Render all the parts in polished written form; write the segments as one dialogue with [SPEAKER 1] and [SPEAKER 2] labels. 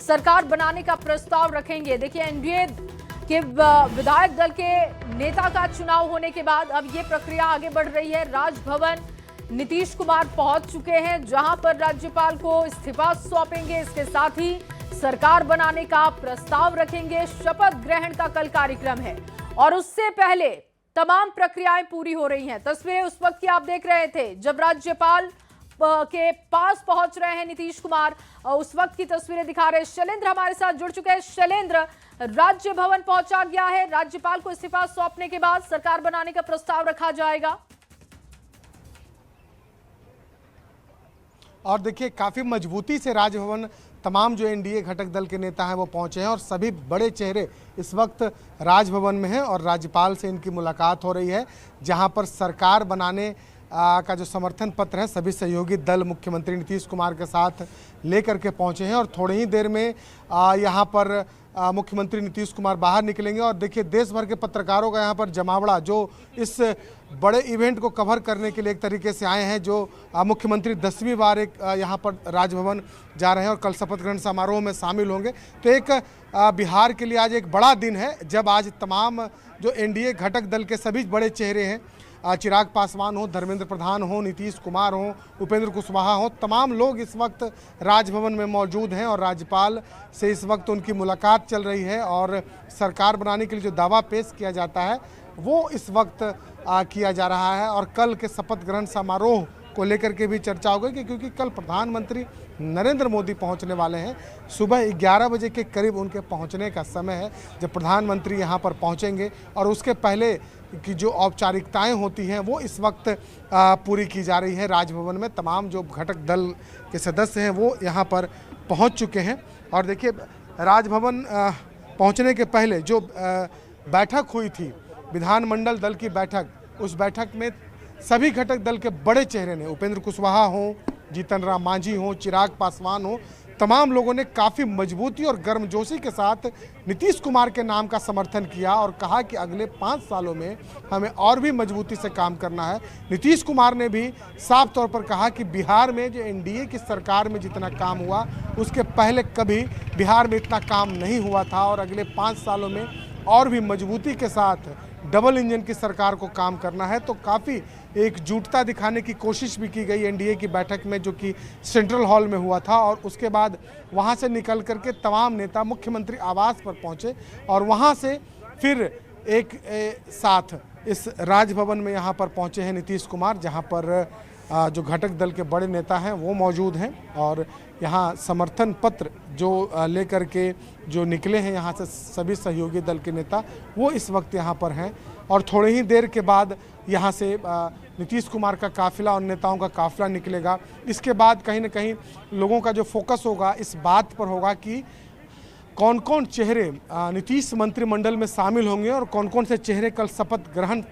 [SPEAKER 1] सरकार बनाने का प्रस्ताव रखेंगे। देखिए, एनडीए के विधायक दल के नेता का चुनाव होने के बाद अब ये प्रक्रिया आगे बढ़ रही है। राजभवन नीतीश कुमार पहुंच चुके हैं, जहां पर राज्यपाल को इस्तीफा सौंपेंगे। इसके साथ ही सरकार बनाने का प्रस्ताव रखेंगे। शपथ ग्रहण का कल कार्यक्रम है और उससे पहले तमाम प्रक्रियाएं पूरी हो रही हैं। तस्वीरें उस वक्त की आप देख रहे थे जब राज्यपाल के पास पहुंच रहे हैं नीतीश कुमार, उस वक्त की तस्वीरें दिखा रहे शैलेंद्र हमारे साथ जुड़ चुके हैं। शैलेंद्र, राज्य भवन पहुंचा गया है, राज्यपाल को इस्तीफा सौंपने के बाद सरकार बनाने का प्रस्ताव रखा जाएगा।
[SPEAKER 2] और देखिए, काफी मजबूती से राजभवन तमाम जो एनडीए घटक दल के नेता हैं वो पहुंचे हैं और सभी बड़े चेहरे इस वक्त राजभवन में हैं और राज्यपाल से इनकी मुलाकात हो रही है, जहां पर सरकार बनाने का जो समर्थन पत्र है सभी सहयोगी दल मुख्यमंत्री नीतीश कुमार के साथ लेकर के पहुंचे हैं। और थोड़ी ही देर में यहां पर मुख्यमंत्री नीतीश कुमार बाहर निकलेंगे। और देखिए, देश भर के पत्रकारों का यहां पर जमावड़ा जो इस बड़े इवेंट को कवर करने के लिए एक तरीके से आए हैं, जो मुख्यमंत्री 10वीं बार एक यहां पर राजभवन जा रहे हैं और कल शपथ ग्रहण समारोह में शामिल होंगे। तो एक बिहार के लिए आज एक बड़ा दिन है, जब आज तमाम जो एनडीए घटक दल के सभी बड़े चेहरे हैं, चिराग पासवान हो, धर्मेंद्र प्रधान हो, नीतीश कुमार हो, उपेंद्र कुशवाहा हो, तमाम लोग इस वक्त राजभवन में मौजूद हैं और राज्यपाल से इस वक्त उनकी मुलाकात चल रही है। और सरकार बनाने के लिए जो दावा पेश किया जाता है वो इस वक्त किया जा रहा है। और कल के शपथ ग्रहण समारोह को लेकर के भी चर्चा हो गई, क्योंकि कल प्रधानमंत्री नरेंद्र मोदी पहुंचने वाले हैं। सुबह 11 बजे के करीब उनके पहुंचने का समय है जब प्रधानमंत्री यहां पर पहुंचेंगे और उसके पहले की जो औपचारिकताएं होती हैं वो इस वक्त पूरी की जा रही है। राजभवन में तमाम जो घटक दल के सदस्य हैं वो यहां पर पहुंच चुके हैं। और देखिए, राजभवन पहुंचने के पहले जो बैठक हुई थी, विधानमंडल दल की बैठक, उस बैठक में सभी घटक दल के बड़े चेहरे ने, उपेंद्र कुशवाहा हो, जीतन राम मांझी हो, चिराग पासवान हो, तमाम लोगों ने काफ़ी मजबूती और गर्मजोशी के साथ नीतीश कुमार के नाम का समर्थन किया और कहा कि अगले 5 सालों में हमें और भी मजबूती से काम करना है। नीतीश कुमार ने भी साफ तौर पर कहा कि बिहार में जो एनडीए की सरकार में जितना काम हुआ उसके पहले कभी बिहार में इतना काम नहीं हुआ था और अगले 5 सालों में और भी मजबूती के साथ डबल इंजन की सरकार को काम करना है। तो काफ़ी एकजुटता दिखाने की कोशिश भी की गई एनडीए की बैठक में, जो कि सेंट्रल हॉल में हुआ था। और उसके बाद वहां से निकल करके तमाम नेता मुख्यमंत्री आवास पर पहुंचे और वहां से फिर एक साथ इस राजभवन में यहां पर पहुंचे हैं नीतीश कुमार, जहां पर जो घटक दल के बड़े नेता हैं वो मौजूद हैं और यहाँ समर्थन पत्र जो लेकर के जो निकले हैं यहाँ से सभी सहयोगी दल के नेता, वो इस वक्त यहाँ पर हैं। और थोड़ी ही देर के बाद यहाँ से नीतीश कुमार का काफिला और नेताओं का काफिला निकलेगा। इसके बाद कहीं ना कहीं लोगों का जो फोकस होगा इस बात पर होगा कि कौन कौन चेहरे नीतीश मंत्रिमंडल में शामिल होंगे और कौन कौन से चेहरे कल शपथ ग्रहण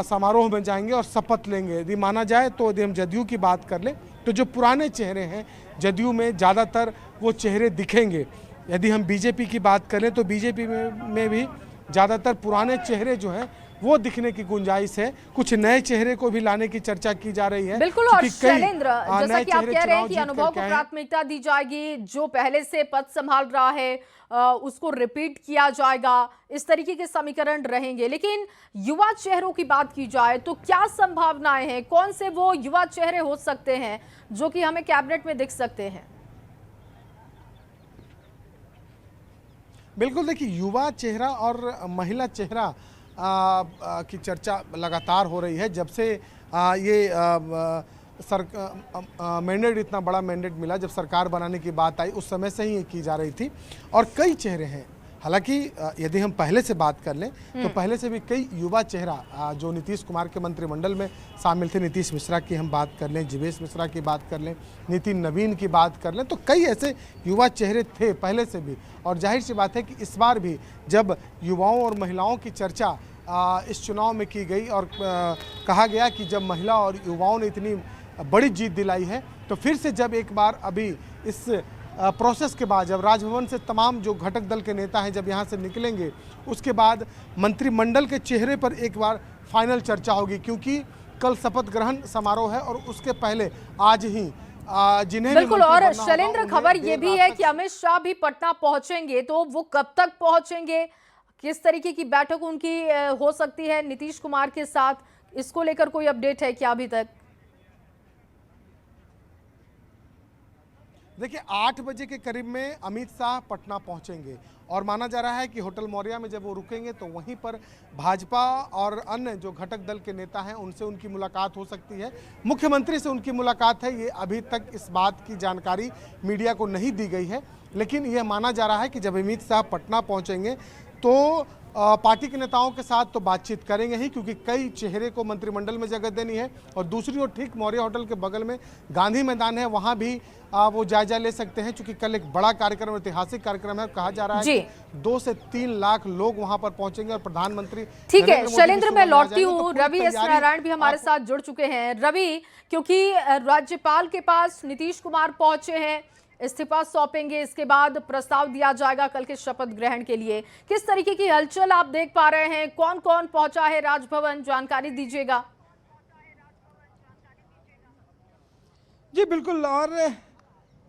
[SPEAKER 2] समारोह में जाएंगे और शपथ लेंगे। यदि माना जाए तो यदि हम जदयू की बात कर लें तो जो पुराने चेहरे हैं जदयू में ज़्यादातर वो चेहरे दिखेंगे। यदि हम बीजेपी की बात करें तो बीजेपी में भी ज़्यादातर पुराने चेहरे जो हैं वो दिखने की गुंजाइश है। कुछ नए चेहरे को भी लाने की चर्चा की जा रही है।
[SPEAKER 1] बिल्कुल। और शैलेंद्र, जैसा कि आप कह रहे हैं कि अनुभव को प्राथमिकता दी जाएगी, जो पहले से पद संभाल रहा है उसको रिपीट किया जाएगा, इस तरीके के समीकरण रहेंगे। लेकिन युवा चेहरों की बात की जाए तो क्या संभावनाएं हैं, कौन से वो युवा चेहरे हो सकते हैं जो कि हमें कैबिनेट में दिख सकते हैं?
[SPEAKER 2] बिल्कुल, देखिए, युवा चेहरा और महिला चेहरा की चर्चा लगातार हो रही है। जब से ये मैंडेट, इतना बड़ा मैंडेट मिला, जब सरकार बनाने की बात आई उस समय से ही ये की जा रही थी और कई चेहरे हैं। हालांकि यदि हम पहले से बात कर लें तो पहले से भी कई युवा चेहरा जो नीतीश कुमार के मंत्रिमंडल में शामिल थे, नीतीश मिश्रा की हम बात कर लें, जीवेश मिश्रा की बात कर लें, नितिन नवीन की बात कर लें, तो कई ऐसे युवा चेहरे थे पहले से भी। और जाहिर सी बात है कि इस बार भी जब युवाओं और महिलाओं की चर्चा इस चुनाव में की गई और कहा गया कि जब महिला और युवाओं ने इतनी बड़ी जीत दिलाई है तो फिर से जब एक बार अभी इस प्रोसेस के बाद जब राजभवन से तमाम जो घटक दल के नेता हैं जब यहाँ से निकलेंगे उसके बाद मंत्रिमंडल के चेहरे पर एक बार फाइनल चर्चा होगी, क्योंकि कल शपथ ग्रहण समारोह है और उसके पहले आज ही जिन्हें
[SPEAKER 1] बिल्कुल। और
[SPEAKER 2] बनना होगा,
[SPEAKER 1] शैलेंद्र,
[SPEAKER 2] उन्हें
[SPEAKER 1] खबर
[SPEAKER 2] देर
[SPEAKER 1] ये भी
[SPEAKER 2] रात
[SPEAKER 1] है
[SPEAKER 2] तक
[SPEAKER 1] कि अमित शाह भी पटना पहुंचेंगे, तो वो कब तक पहुंचेंगे, किस तरीके की बैठक उनकी हो सकती है नीतीश कुमार के साथ, इसको लेकर कोई अपडेट है क्या अभी तक?
[SPEAKER 2] देखिए 8 बजे के करीब में अमित शाह पटना पहुंचेंगे और माना जा रहा है कि होटल मौर्या में जब वो रुकेंगे तो वहीं पर भाजपा और अन्य जो घटक दल के नेता हैं उनसे उनकी मुलाकात हो सकती है। मुख्यमंत्री से उनकी मुलाकात है, ये अभी तक इस बात की जानकारी मीडिया को नहीं दी गई है, लेकिन यह माना जा रहा है कि जब अमित शाह पटना पहुंचेंगे तो पार्टी के नेताओं के साथ तो बातचीत करेंगे ही, क्योंकि कई चेहरे को मंत्रिमंडल में जगह देनी है। और दूसरी ओर ठीक मौर्य होटल के बगल में गांधी मैदान है, वहां भी वो जायजा ले सकते हैं, क्योंकि कल एक बड़ा कार्यक्रम, ऐतिहासिक कार्यक्रम है। कहा जा रहा है कि 2 से 3 लाख लोग वहां पर पहुंचेंगे और प्रधानमंत्री।
[SPEAKER 1] ठीक है शैलेंद्र, मैं लौटती हूँ। रवि एस नारायण भी हमारे साथ जुड़ चुके हैं। रवि, क्योंकि राज्यपाल के पास नीतीश कुमार पहुंचे हैं, इस्तीफा सौंपेंगे, इसके बाद प्रस्ताव दिया जाएगा कल के शपथ ग्रहण के लिए, किस तरीके की हलचल आप देख पा रहे हैं? कौन कौन पहुंचा है राजभवन, जानकारी दीजिएगा।
[SPEAKER 3] जी बिल्कुल। और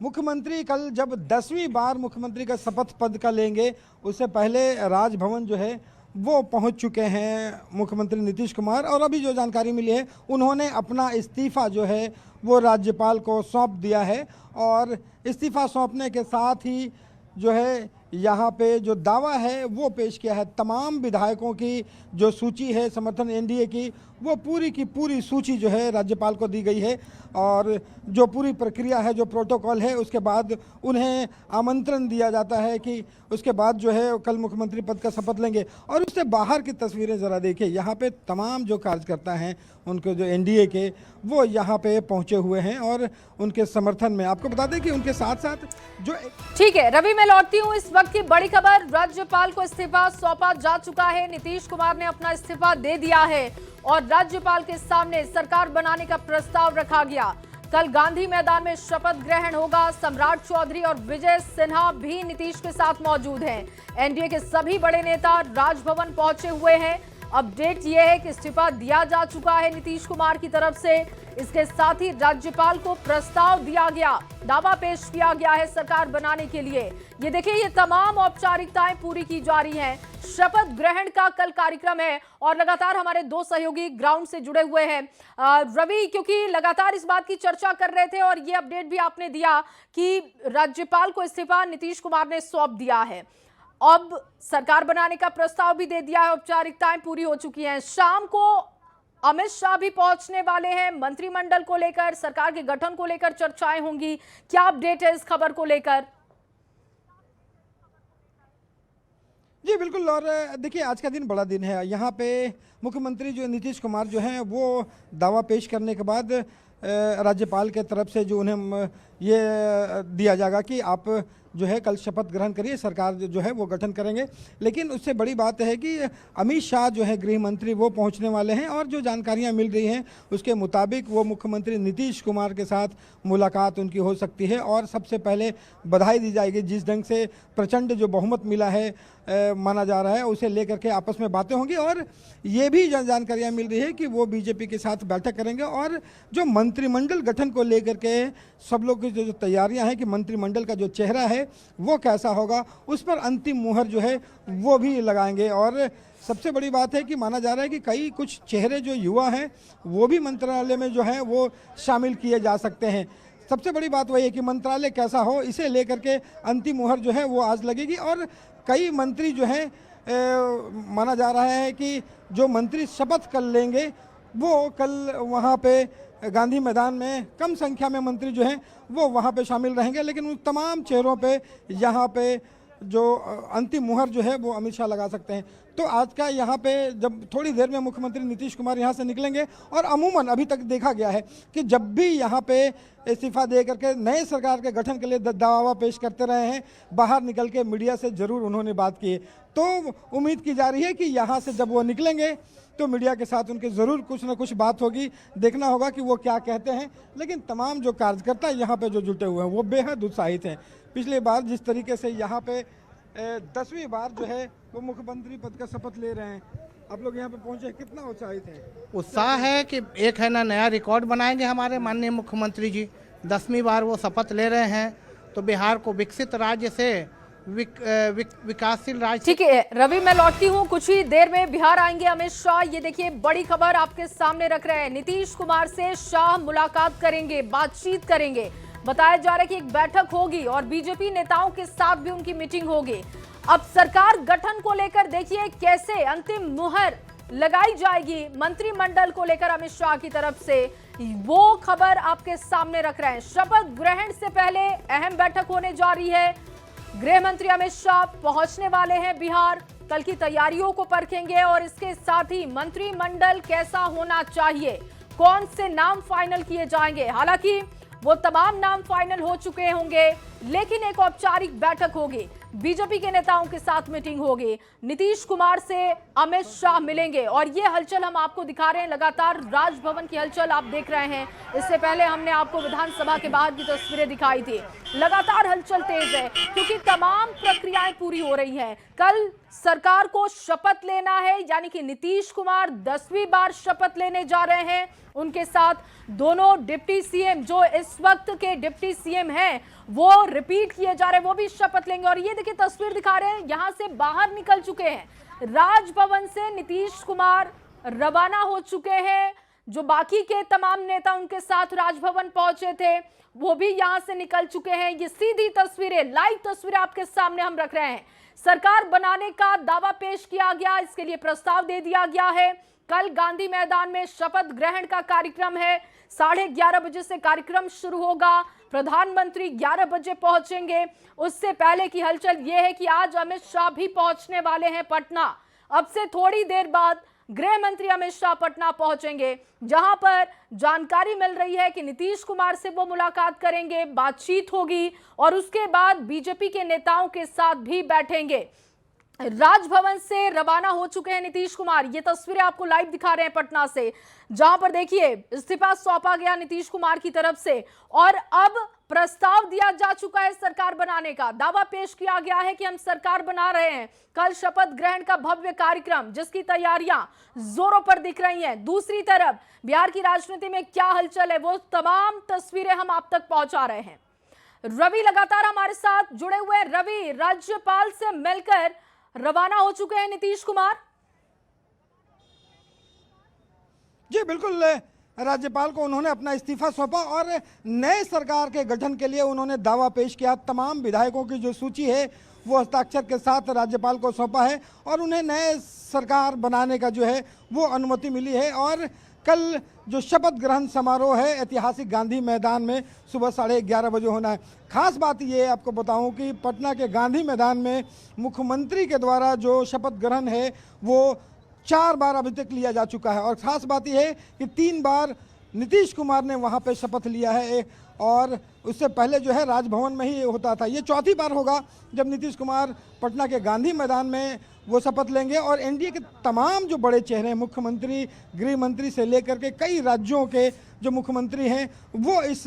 [SPEAKER 3] मुख्यमंत्री कल जब 10वीं बार मुख्यमंत्री का शपथ पद का लेंगे, उससे पहले राजभवन जो है वो पहुंच चुके हैं मुख्यमंत्री नीतीश कुमार। और अभी जो जानकारी मिली है, उन्होंने अपना इस्तीफा जो है वो राज्यपाल को सौंप दिया है। और इस्तीफा सौंपने के साथ ही जो है यहाँ पे जो दावा है वो पेश किया है। तमाम विधायकों की जो सूची है समर्थन एनडीए की, वो पूरी की पूरी सूची जो है राज्यपाल को दी गई है। और जो पूरी प्रक्रिया है, जो प्रोटोकॉल है, उसके बाद उन्हें आमंत्रण दिया जाता है कि उसके बाद जो है कल मुख्यमंत्री पद का शपथ लेंगे। और उससे बाहर की तस्वीरें ज़रा देखिए, यहाँ पे तमाम जो कार्यकर्ता हैं उनके जो एनडीए के, वो यहाँ पे पहुँचे हुए हैं और उनके समर्थन में। आपको बता दें कि उनके साथ साथ जो
[SPEAKER 1] ठीक है रवि, मैं लौटती हूँ। इस वक्त की बड़ी खबर, राज्यपाल को इस्तीफा सौंपा जा चुका है। नीतीश कुमार ने अपना इस्तीफा दे दिया है और राज्यपाल के सामने सरकार बनाने का प्रस्ताव रखा गया। कल गांधी मैदान में शपथ ग्रहण होगा। सम्राट चौधरी और विजय सिन्हा भी नीतीश के साथ मौजूद हैं। एनडीए के सभी बड़े नेता राजभवन पहुंचे हुए हैं। अपडेट यह है कि इस्तीफा दिया जा चुका है नीतीश कुमार की तरफ से। इसके साथ ही राज्यपाल को प्रस्ताव दिया गया, दावा पेश किया गया है सरकार बनाने के लिए। ये देखिए, ये तमाम औपचारिकताएं पूरी की जा रही हैं। शपथ ग्रहण का कल कार्यक्रम है और लगातार हमारे 2 सहयोगी ग्राउंड से जुड़े हुए हैं। रवि, क्योंकि लगातार इस बात की चर्चा कर रहे थे और ये अपडेट भी आपने दिया कि राज्यपाल को इस्तीफा नीतीश कुमार ने सौंप दिया है, अब सरकार बनाने का प्रस्ताव भी दे दिया है, औपचारिकताएं पूरी हो चुकी हैं। शाम को अमित शाह भी पहुंचने वाले हैं। मंत्रिमंडल को लेकर, सरकार के गठन को लेकर चर्चाएं होंगी। क्या अपडेट है इस खबर को लेकर?
[SPEAKER 3] जी बिल्कुल। और देखिए, आज का दिन बड़ा दिन है। यहाँ पे मुख्यमंत्री जो नीतीश कुमार जो हैं वो दावा पेश करने के बाद राज्यपाल के तरफ से जो उन्हें ये दिया जाएगा कि आप जो है कल शपथ ग्रहण करिए, सरकार जो है वो गठन करेंगे। लेकिन उससे बड़ी बात है कि अमित शाह जो है गृह मंत्री, वो पहुंचने वाले हैं। और जो जानकारियां मिल रही हैं उसके मुताबिक वो मुख्यमंत्री नीतीश कुमार के साथ मुलाकात उनकी हो सकती है। और सबसे पहले बधाई दी जाएगी, जिस ढंग से प्रचंड जो बहुमत मिला है माना जा रहा है, उसे लेकर के आपस में बातें होंगी। और ये भी जानकारियाँ मिल रही है कि वो बीजेपी के साथ बैठक करेंगे। और जो मंत्रिमंडल गठन को लेकर के सब लोग की जो तैयारियां हैं कि मंत्रिमंडल का जो चेहरा है वो कैसा होगा, उस पर अंतिम मुहर जो है वो भी लगाएंगे। और सबसे बड़ी बात है कि माना जा रहा है कि कुछ चेहरे जो युवा हैं वो भी मंत्रालय में जो है वो शामिल किए जा सकते हैं। सबसे बड़ी बात वही है कि मंत्रालय कैसा हो, इसे लेकर के अंतिम मुहर जो है वो आज लगेगी। और कई मंत्री जो हैं माना जा रहा है कि जो मंत्री शपथ कर लेंगे वो कल वहाँ पे गांधी मैदान में कम संख्या में मंत्री जो हैं वो वहाँ पे शामिल रहेंगे। लेकिन उन तमाम चेहरों पे यहाँ पे जो अंतिम मुहर जो है वो अमित शाह लगा सकते हैं। तो आज का यहाँ पे जब थोड़ी देर में मुख्यमंत्री नीतीश कुमार यहाँ से निकलेंगे, और अमूमन अभी तक देखा गया है कि जब भी यहाँ पे इस्तीफा दे करके नए सरकार के गठन के लिए दावा पेश करते रहे हैं, बाहर निकल के मीडिया से ज़रूर उन्होंने बात की है। तो उम्मीद की जा रही है कि यहाँ से जब वो निकलेंगे तो मीडिया के साथ उनके ज़रूर कुछ ना कुछ बात होगी। देखना होगा कि वो क्या कहते हैं। लेकिन तमाम जो कार्यकर्ता यहाँ पे जो जुटे हुए हैं वो बेहद उत्साहित हैं। पिछली बार जिस तरीके से यहाँ पे 10वीं बार जो है वो मुख्यमंत्री पद का शपथ ले रहे हैं, आप लोग यहाँ पे पहुँचे, कितना उत्साहित हैं?
[SPEAKER 4] उत्साह है कि एक है ना नया रिकॉर्ड बनाएंगे हमारे माननीय मुख्यमंत्री जी, 10वीं बार वो शपथ ले रहे हैं। तो बिहार को विकसित राज्य से विकासशील राज्य।
[SPEAKER 1] ठीक है रवि, मैं लौटती हूँ। कुछ ही देर में बिहार आएंगे अमित शाह। ये देखिए बड़ी खबर आपके सामने रख रहे हैं। नीतीश कुमार से शाह मुलाकात करेंगे, बातचीत करेंगे। बताया जा रहा है कि एक बैठक होगी और बीजेपी नेताओं के साथ भी उनकी मीटिंग होगी। अब सरकार गठन को लेकर देखिए कैसे अंतिम मुहर लगाई जाएगी मंत्रिमंडल को लेकर अमित शाह की तरफ से, वो खबर आपके सामने रख रहे हैं। शपथ ग्रहण से पहले अहम बैठक होने जा रही है। गृह मंत्री अमित शाह पहुंचने वाले हैं बिहार। कल की तैयारियों को परखेंगे और इसके साथ ही मंत्रिमंडल कैसा होना चाहिए, कौन से नाम फाइनल किए जाएंगे। हालांकि वो तमाम नाम फाइनल हो चुके होंगे, लेकिन एक औपचारिक बैठक होगी, बीजेपी के नेताओं के साथ मीटिंग होगी। नीतीश कुमार से अमित शाह मिलेंगे और ये हलचल हम आपको दिखा रहे हैं। लगातार राजभवन की हलचल आप देख रहे हैं। इससे पहले हमने आपको विधानसभा के बाहर की तस्वीरें दिखाई थी। लगातार हलचल तेज है क्योंकि तमाम प्रक्रियाएं पूरी हो रही हैं। कल सरकार को शपथ लेना है, यानी कि नीतीश कुमार 10वीं बार शपथ लेने जा रहे हैं। उनके साथ दोनों डिप्टी सीएम जो इस वक्त के डिप्टी सीएम हैं वो रिपीट किए जा रहे हैं, वो भी शपथ लेंगे। और ये देखिए तस्वीर दिखा रहे हैं, यहां से बाहर निकल चुके हैं। राजभवन से नीतीश कुमार रवाना हो चुके हैं। जो बाकी के तमाम नेता उनके साथ राजभवन पहुंचे थे वो भी यहां से निकल चुके हैं। ये सीधी तस्वीरें, लाइव तस्वीरें आपके सामने हम रख रहे हैं। सरकार बनाने का दावा पेश किया गया, इसके लिए प्रस्ताव दे दिया गया है। कल गांधी मैदान में शपथ ग्रहण का कार्यक्रम है। 11:30 बजे से कार्यक्रम शुरू होगा। प्रधानमंत्री 11 बजे पहुंचेंगे। उससे पहले की हलचल यह है कि आज अमित शाह भी पहुंचने वाले हैं पटना। अब से थोड़ी देर बाद गृह मंत्री अमित शाह पटना पहुंचेंगे, जहां पर जानकारी मिल रही है कि नीतीश कुमार से वो मुलाकात करेंगे, बातचीत होगी और उसके बाद बीजेपी के नेताओं के साथ भी बैठेंगे। राजभवन से रवाना हो चुके हैं नीतीश कुमार। ये तस्वीरें आपको लाइव दिखा रहे हैं पटना से, जहां पर देखिए इस्तीफा सौंपा गया नीतीश कुमार की तरफ से और अब प्रस्ताव दिया जा चुका है सरकार बनाने का। दावा पेश किया गया है कि हम सरकार बना रहे हैं। कल शपथ ग्रहण का भव्य कार्यक्रम जिसकी तैयारियां जोरों पर दिख रही हैं। दूसरी तरफ बिहार की राजनीति में क्या हलचल है वो तमाम तस्वीरें हम आप तक पहुंचा रहे हैं। रवि लगातार हमारे साथ जुड़े हुए हैं। रवि, राज्यपाल से मिलकर रवाना हो चुके हैं नीतीश कुमार।
[SPEAKER 3] जी बिल्कुल, राज्यपाल को उन्होंने अपना इस्तीफा सौंपा और नए सरकार के गठन के लिए उन्होंने दावा पेश किया। तमाम विधायकों की जो सूची है वो हस्ताक्षर के साथ राज्यपाल को सौंपा है और उन्हें नए सरकार बनाने का जो है वो अनुमति मिली है। और कल जो शपथ ग्रहण समारोह है ऐतिहासिक गांधी मैदान में सुबह 11:30 बजे होना है। खास बात ये आपको बताऊं कि पटना के गांधी मैदान में मुख्यमंत्री के द्वारा जो शपथ ग्रहण है वो 4 बार अभी तक लिया जा चुका है और खास बात यह है कि 3 बार नीतीश कुमार ने वहां पे शपथ लिया है और उससे पहले जो है राजभवन में ही होता था। ये चौथी बार होगा जब नीतीश कुमार पटना के गांधी मैदान में वो शपथ लेंगे और एनडीए के तमाम जो बड़े चेहरे हैं, मुख्यमंत्री, गृह मंत्री से लेकर के कई राज्यों के जो मुख्यमंत्री हैं वो इस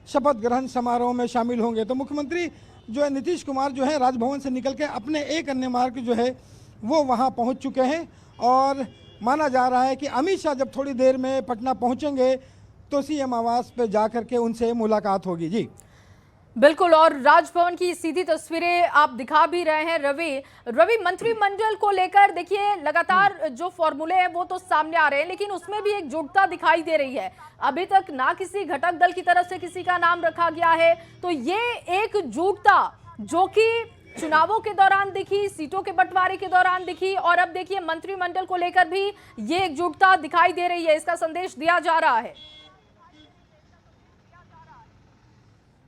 [SPEAKER 3] शपथ ग्रहण समारोह में शामिल होंगे। तो मुख्यमंत्री जो है नीतीश कुमार जो है राजभवन से निकल के अपने एक अन्य मार्ग जो है वो वहाँ पहुँच चुके हैं और माना जा रहा है कि अमित शाह जब थोड़ी देर में पटना पहुँचेंगे तो सीएम आवास पे जाकर के उनसे मुलाकात होगी। जी
[SPEAKER 1] बिल्कुल, और राजभवन की सीधी तस्वीरें आप दिखा भी रहे हैं। रवि, मंत्रिमंडल को लेकर देखिए लगातार जो फॉर्मूले हैं वो तो सामने आ रहे हैं, लेकिन उसमें भी एकजुटता दिखाई दे रही है। अभी तक ना किसी घटक दल की तरफ से किसी का नाम रखा गया है, तो ये एकजुटता जो कि चुनावों के दौरान दिखी, सीटों के बंटवारे के दौरान दिखी और अब देखिए मंत्रिमंडल को लेकर भी ये एकजुटता दिखाई दे रही है, इसका संदेश दिया जा रहा है।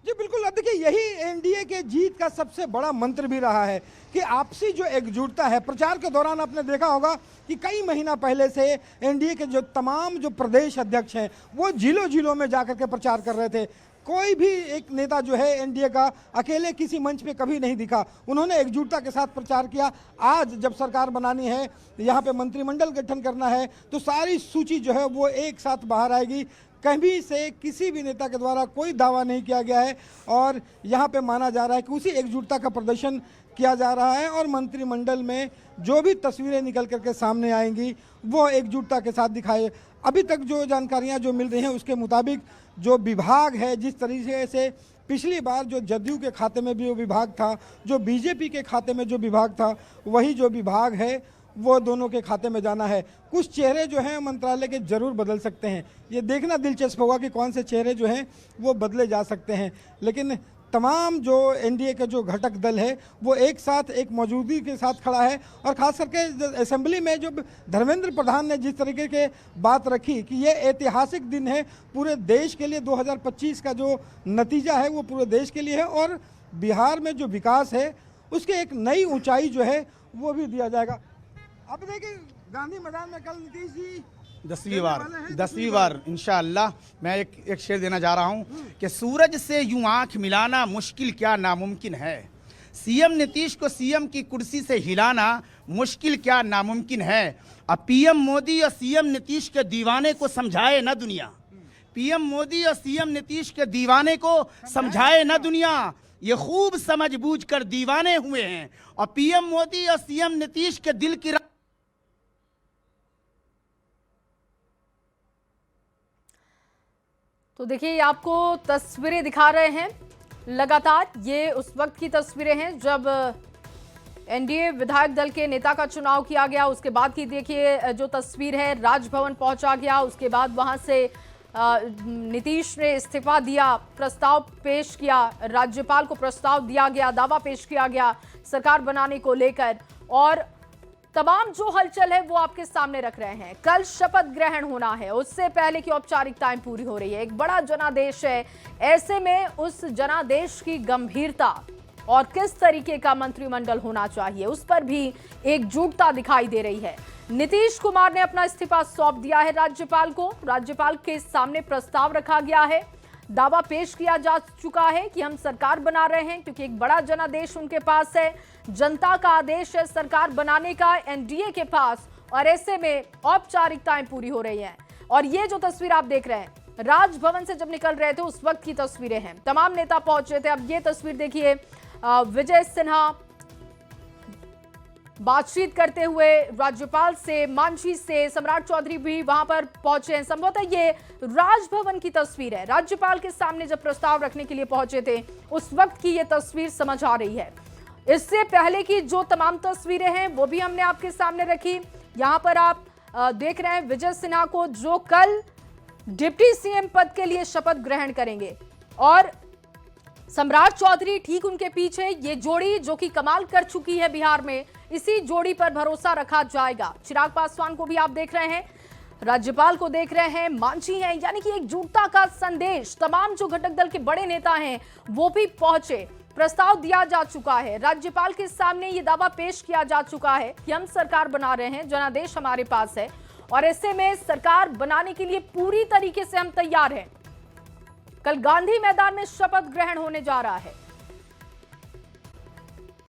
[SPEAKER 3] जी बिल्कुल, अब देखिए यही एनडीए के जीत का सबसे बड़ा मंत्र भी रहा है कि आपसी जो एकजुटता है। प्रचार के दौरान आपने देखा होगा कि कई महीना पहले से एनडीए के जो तमाम जो प्रदेश अध्यक्ष हैं वो जिलों में जाकर के प्रचार कर रहे थे। कोई भी एक नेता जो है एनडीए का अकेले किसी मंच पे कभी नहीं दिखा, उन्होंने एकजुटता के साथ प्रचार किया। आज जब सरकार बनानी है, यहाँ पे मंत्रिमंडल गठन करना है, तो सारी सूची जो है वो एक साथ बाहर आएगी। कहीं से किसी भी नेता के द्वारा कोई दावा नहीं किया गया है और यहाँ पे माना जा रहा है कि उसी एकजुटता का प्रदर्शन किया जा रहा है और मंत्रिमंडल में जो भी तस्वीरें निकल करके सामने आएंगी वो एकजुटता के साथ दिखाए। अभी तक जो जानकारियाँ जो मिल रही हैं उसके मुताबिक जो विभाग है, जिस तरीके से पिछली बार जो जदयू के खाते में भी वो विभाग था, जो बीजेपी के खाते में जो विभाग था, वही जो विभाग है वो दोनों के खाते में जाना है। कुछ चेहरे जो हैं मंत्रालय के जरूर बदल सकते हैं, ये देखना दिलचस्प होगा कि कौन से चेहरे जो हैं वो बदले जा सकते हैं, लेकिन तमाम जो एनडीए का जो घटक दल है वो एक साथ एक मौजूदगी के साथ खड़ा है। और ख़ास करके असेंबली में जो धर्मेंद्र प्रधान ने जिस तरीके के बात रखी कि ये ऐतिहासिक दिन है पूरे देश के लिए, 2025 का जो नतीजा है वो पूरे देश के लिए है और बिहार में जो विकास है उसके एक नई ऊंचाई जो है वो भी दिया जाएगा। अब देखिए गांधी मैदान में कल नीतीश जी
[SPEAKER 4] 10वीं बार इंशाअल्लाह मैं एक शेर देना जा रहा हूं कि सूरज से यूं आंख मिलाना मुश्किल क्या नामुमकिन है, सीएम नीतीश को सीएम की कुर्सी से हिलाना मुश्किल क्या नामुमकिन है। अब पीएम मोदी और सीएम नीतीश के दीवाने को समझाए ना दुनिया, पीएम मोदी और सीएम नीतीश के दीवाने को समझाए ना दुनिया, ये खूब समझ बूझ कर दीवाने हुए हैं और पीएम मोदी और सीएम नीतीश के दिल की
[SPEAKER 1] तो देखिए आपको तस्वीरें दिखा रहे हैं लगातार, ये उस वक्त की तस्वीरें हैं जब एनडीए विधायक दल के नेता का चुनाव किया गया। उसके बाद की देखिए जो तस्वीर है, राजभवन पहुंचा गया, उसके बाद वहां से नीतीश ने इस्तीफा दिया, प्रस्ताव पेश किया, राज्यपाल को प्रस्ताव दिया गया, दावा पेश किया गया सरकार बनाने को लेकर और तमाम जो हलचल है वो आपके सामने रख रहे हैं। कल शपथ ग्रहण होना है, उससे पहले की औपचारिकताएं पूरी हो रही है। एक बड़ा जनादेश है, ऐसे में उस जनादेश की गंभीरता और किस तरीके का मंत्रिमंडल होना चाहिए उस पर भी एकजुटता दिखाई दे रही है। नीतीश कुमार ने अपना इस्तीफा सौंप दिया है राज्यपाल को, राज्यपाल के सामने प्रस्ताव रखा गया है, दावा पेश किया जा चुका है कि हम सरकार बना रहे हैं क्योंकि एक बड़ा जनादेश उनके पास है, जनता का आदेश है सरकार बनाने का एनडीए के पास और ऐसे में औपचारिकताएं पूरी हो रही हैं। और ये जो तस्वीर आप देख रहे हैं राजभवन से जब निकल रहे थे उस वक्त की तस्वीरें हैं, तमाम नेता पहुंचे थे। अब ये तस्वीर देखिए, विजय सिन्हा बातचीत करते हुए राज्यपाल से, मांझी से, सम्राट चौधरी भी वहां पर पहुंचे हैं। संभवतः ये राजभवन की तस्वीर है, राज्यपाल के सामने जब प्रस्ताव रखने के लिए पहुंचे थे उस वक्त की ये तस्वीर समझ आ रही है। इससे पहले की जो तमाम तस्वीरें हैं वो भी हमने आपके सामने रखी। यहां पर आप देख रहे हैं विजय सिन्हा को जो कल डिप्टी सीएम पद के लिए शपथ ग्रहण करेंगे और सम्राट चौधरी ठीक उनके पीछे। ये जोड़ी जो कि कमाल कर चुकी है बिहार में, इसी जोड़ी पर भरोसा रखा जाएगा। चिराग पासवान को भी आप देख रहे हैं, राज्यपाल को देख रहे हैं, मांझी हैं, यानी कि एकजुटता का संदेश। तमाम जो घटक दल के बड़े नेता हैं वो भी पहुंचे, प्रस्ताव दिया जा चुका है, राज्यपाल के सामने ये दावा पेश किया जा चुका है कि हम सरकार बना रहे हैं, जनादेश हमारे पास है और ऐसे में सरकार बनाने के लिए पूरी तरीके से हम तैयार हैं। कल गांधी मैदान में शपथ ग्रहण होने जा रहा है।